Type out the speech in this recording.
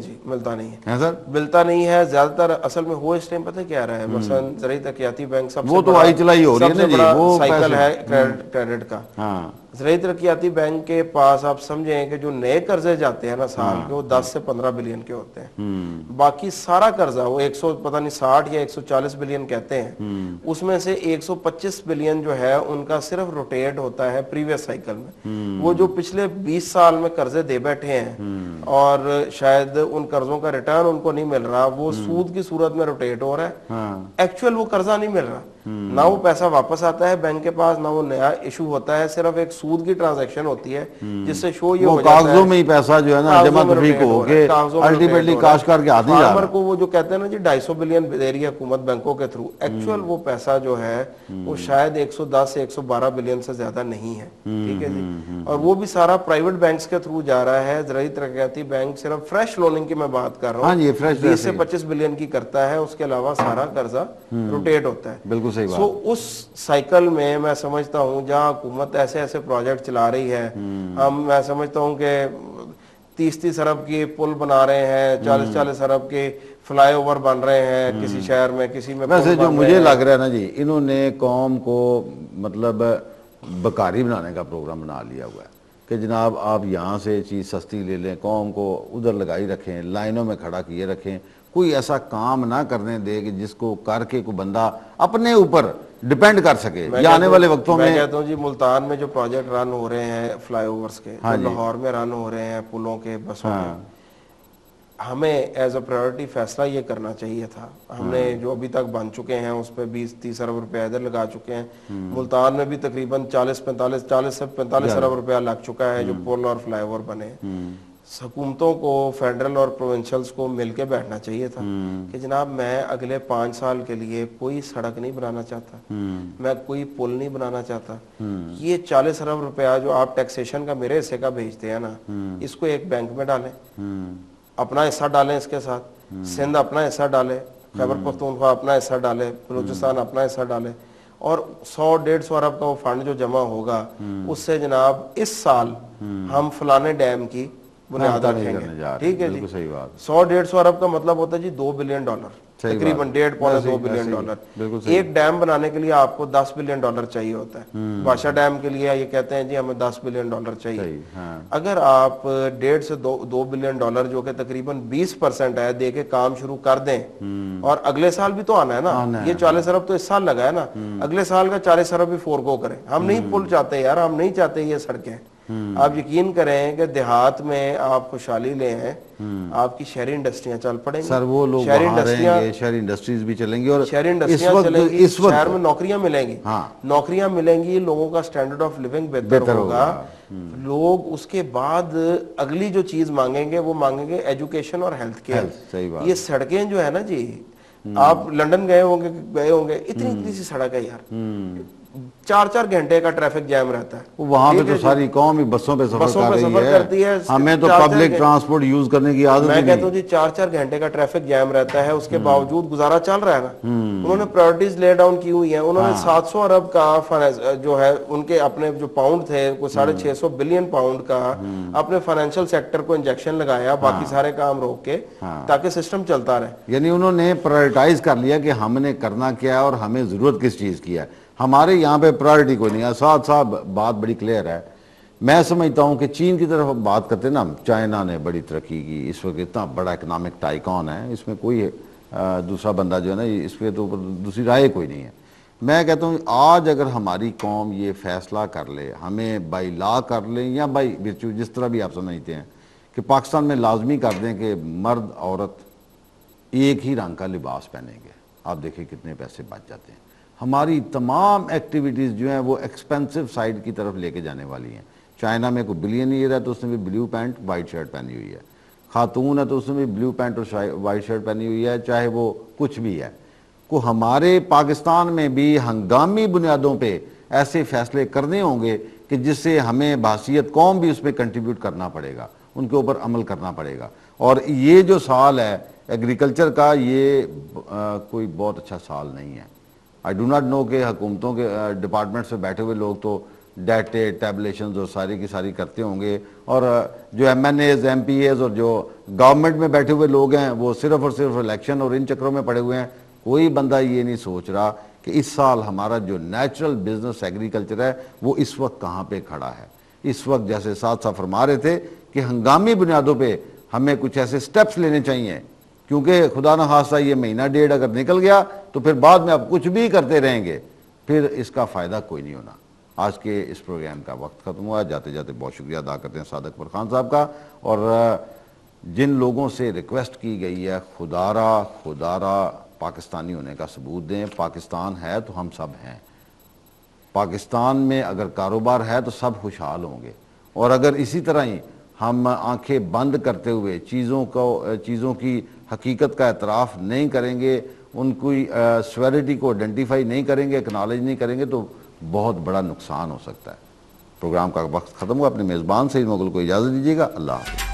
جی, ملتا نہیں ہے سر, ملتا نہیں ہے زیادہ تر. اصل میں ہو اس ٹائم پتہ کیا رہا ہے, مثلا زرعی ترقیاتی بینک سب وہ تو آئی چلائی ہو رہی ہے نا جی, وہ سائیکل پیسے ہے کریڈٹ کا. ہاں زرعی ترقیاتی بینک کے پاس آپ سمجھیں کہ جو نئے قرضے جاتے ہیں نا سال کے, وہ 10 سے 15 بلین کے ہوتے ہیں. باقی سارا قرضہ وہ 160 یا 140 بلین کہتے ہیں, اس میں سے 125 بلین جو ہے ان کا صرف روٹیٹ ہوتا ہے پریویس سائیکل میں. وہ جو پچھلے 20 سال میں قرضے دے بیٹھے ہیں اور شاید ان قرضوں کا ریٹرن ان کو نہیں مل رہا, وہ سود کی صورت میں روٹیٹ ہو رہا ہے. ایکچوئل وہ قرضہ نہیں مل رہا, نہ وہ پیسہ واپس آتا ہے بینک کے پاس, نہ وہ نیا ایشو ہوتا ہے, صرف ایک سود کی ٹرانزیکشن ہوتی ہے جس سے شو یہ ہو جاتا ہے کاغذوں میں ہی پیسہ جو ہے نا جمع تفریق ہو کے الٹیمیٹلی کاشتکار کے ہاتھ نہیں جا رہا. فارمر کو وہ جو کہتے ہیں نا جی 250 بلین دے رہی ہے حکومت بینکوں کے تھرو, ایکچوئل وہ پیسہ جو ہے وہ شاید 110 سے 112 بلین سے زیادہ نہیں ہے. ٹھیک ہے جی, اور وہ بھی سارا پرائیویٹ بینکس کے تھرو جا رہا ہے. زرعی ترقیاتی بینک صرف فریش لوننگ کی میں بات کر رہا ہاں ہوں, جی, فریش 20 سے 25 بلین کی کرتا ہے, اس کے علاوہ سارا قرضہ روٹیٹ ہوتا ہے. بالکل صحیح بات. سو اس سائیکل میں سمجھتا ہوں جہاں حکومت ایسے ایسے پروجیکٹ چلا رہی ہے, میں سمجھتا ہوں کہ 30 ارب کی پل بنا رہے ہیں, 40 ارب کے فلائی اوور بن رہے ہیں کسی شہر میں, کسی میں ویسے پل جو بن مجھے رہے ہیں. لگ رہا ہے نا جی, انہوں نے قوم کو مطلب بکاری بنانے کا پروگرام بنا لیا ہوا ہے کہ جناب آپ یہاں سے چیز سستی لے لیں, قوم کو ادھر لگائی رکھیں, لائنوں میں کھڑا کیے رکھیں, کوئی ایسا کام نہ کرنے دے کہ جس کو کر کے کوئی بندہ اپنے اوپر ڈیپینڈ کر سکے. یا آنے والے وقتوں میں کہتا ہوں جی, ملتان میں جو پروجیکٹ رن ہو رہے ہیں فلائی اوورز کے, جو لاہور میں رن ہو رہے ہیں پلوں کے, بسوں کے, ہمیں ایز اے پرائیورٹی فیصلہ یہ کرنا چاہیے تھا. ہم نے جو ابھی تک بن چکے ہیں اس پہ 20-30 ارب روپے ادھر لگا چکے ہیں. ملتان میں بھی تقریباً 40 سے 45 ارب روپیہ لگ چکا ہے جو پل اور فلائی اوور بنے. حکومتوں کو فیڈرل اور پروونشلز کو مل کے بیٹھنا چاہیے تھا کہ جناب میں اگلے 5 سال کے لیے کوئی سڑک نہیں بنانا چاہتا, میں کوئی پل نہیں بنانا چاہتا. یہ 40 ارب روپیہ جو آپ ٹیکسیشن کا میرے حصے کا بھیجتے ہیں نا, اس کو ایک بینک میں ڈالیں, اپنا حصہ ڈالیں اس کے ساتھ, سندھ اپنا حصہ ڈالے, خیبر پختونخوا اپنا حصہ ڈالے, بلوچستان اپنا حصہ ڈالے, اور 100-150 ارب کا وہ فنڈ جو جمع ہوگا اس سے جناب اس سال ہم فلانے ڈیم کی بنیاد رکھیں گے. ٹھیک ہے جی, 100-150 ارب کا مطلب ہوتا ہے جی $2 بلین, تقریباً 1.5-2 بلین ڈالر. ایک ڈیم بنانے کے لیے آپ کو $10 بلین چاہیے ہوتا ہے. بادشاہ ڈیم کے لیے یہ کہتے ہیں جی ہمیں $10 بلین چاہیے. اگر آپ 1.5 سے 2 بلین ڈالر جو کہ تقریباً 20% ہے دے کے کام شروع کر دیں, اور اگلے سال بھی تو آنا ہے نا, یہ 40 ارب تو اس سال لگا ہے نا, اگلے سال کا 40 ارب بھی فورگو کریں. ہم نہیں پل چاہتے یار, ہم نہیں چاہتے یہ سڑکیں. آپ یقین کریں کہ دیہات میں آپ خوشحالی لے ہیں, آپ کی شہری انڈسٹریاں چل پڑیں گی. سر وہ لوگ وہاں رہیں گے, شہری انڈسٹریز بھی چلیں گی, اور شہری انڈسٹریاں چلیں گی, شہر میں نوکریاں ملیں گی, نوکریاں ملیں گی, لوگوں کا سٹینڈرڈ آف لیونگ بہتر ہوگا. لوگ اس کے بعد اگلی جو چیز مانگیں گے وہ مانگیں گے ایجوکیشن اور ہیلتھ کیئر. یہ سڑکیں جو ہے نا جی, آپ لنڈن گئے ہوں گے, اتنی سی سڑک ہے یار, 4 گھنٹے کا ٹریفک جام رہتا ہے. وہاں پہ تو ساری قوم ہی بسوں پہ سفر کرتی ہے, ہمیں تو پبلک ٹرانسپورٹ یوز کرنے کی عادت میں کہتا ہوں جی 4 گھنٹے کا ٹریفک جام رہتا ہے, اس کے باوجود گزارا چل رہا ہے نا. انہوں نے پرائورٹیز لے ڈاؤن کی ہوئی ہیں, انہوں نے 700 ارب کا جو ہے ان کے اپنے جو پاؤنڈ تھے, کوئی 650 بلین پاؤنڈ کا اپنے فائنینشیل سیکٹر کو انجیکشن لگایا, باقی سارے کام روک کے, تاکہ سسٹم چلتا رہے. یعنی انہوں نے پرائورٹائز کر لیا کہ ہم نے کرنا کیا ہے اور ہمیں ضرورت کس چیز کی ہے. ہمارے یہاں پہ پرائورٹی کوئی نہیں ہے. ساتھ بات بڑی کلیئر ہے. میں سمجھتا ہوں کہ چین کی طرف بات کرتے ہیں نا, چائنا نے بڑی ترقی کی, اس وقت اتنا بڑا اکنامک ٹائیکون ہے, اس میں کوئی دوسرا بندہ جو ہے نا اس پہ تو دوسری رائے کوئی نہیں ہے. میں کہتا ہوں آج اگر ہماری قوم یہ فیصلہ کر لے, ہمیں بائی لا کر لیں یا بائی ورچو, جس طرح بھی آپ سمجھتے ہیں, کہ پاکستان میں لازمی کر دیں کہ مرد عورت ایک ہی رنگ کا لباس پہنیں گے, آپ دیکھیں کتنے پیسے بچ جاتے ہیں. ہماری تمام ایکٹیویٹیز جو ہیں وہ ایکسپینسو سائڈ کی طرف لے کے جانے والی ہیں. چائنا میں کوئی بلینئر ہے تو اس نے بھی بلیو پینٹ وائٹ شرٹ پہنی ہوئی ہے, خاتون ہے تو اس نے بھی بلیو پینٹ اور وائٹ شرٹ پہنی ہوئی ہے, چاہے وہ کچھ بھی ہے. کو ہمارے پاکستان میں بھی ہنگامی بنیادوں پہ ایسے فیصلے کرنے ہوں گے کہ جس سے ہمیں بحثیت قوم بھی اس پہ کنٹریبیوٹ کرنا پڑے گا, ان کے اوپر عمل کرنا پڑے گا. اور یہ جو سال ہے ایگریکلچر کا, یہ کوئی بہت اچھا سال نہیں ہے. آئی ڈو ناٹ نو کہ حکومتوں کے ڈپارٹمنٹ سے بیٹھے ہوئے لوگ تو ڈیٹے ٹیبلیشنز اور ساری کی ساری کرتے ہوں گے، اور جو MNAs MPAs اور جو گورنمنٹ میں بیٹھے ہوئے لوگ ہیں وہ صرف اور صرف الیکشن اور ان چکروں میں پڑے ہوئے ہیں. کوئی بندہ یہ نہیں سوچ رہا کہ اس سال ہمارا جو نیچرل بزنس ایگریکلچر ہے وہ اس وقت کہاں پہ کھڑا ہے. اس وقت جیسے ساتھ ساتھ فرما رہے تھے کہ ہنگامی بنیادوں پہ ہمیں کچھ ایسے سٹیپس لینے چاہیے، کیونکہ خدا نہ خواستہ یہ مہینہ ڈیڑھ اگر نکل گیا تو پھر بعد میں آپ کچھ بھی کرتے رہیں گے، پھر اس کا فائدہ کوئی نہیں ہونا. آج کے اس پروگرام کا وقت ختم ہوا. جاتے جاتے بہت شکریہ ادا کرتے ہیں صادق اکبر خان صاحب کا، اور جن لوگوں سے ریکویسٹ کی گئی ہے خدارا پاکستانی ہونے کا ثبوت دیں. پاکستان ہے تو ہم سب ہیں. پاکستان میں اگر کاروبار ہے تو سب خوشحال ہوں گے، اور اگر اسی طرح ہی ہم آنکھیں بند کرتے ہوئے چیزوں کی حقیقت کا اعتراف نہیں کریں گے، ان کی سویرٹی کو آئیڈینٹیفائی نہیں کریں گے، اکنالج نہیں کریں گے، تو بہت بڑا نقصان ہو سکتا ہے. پروگرام کا وقت ختم ہوا. اپنے میزبان سعید مغل کو اجازت دیجیے گا. اللہ حافظ.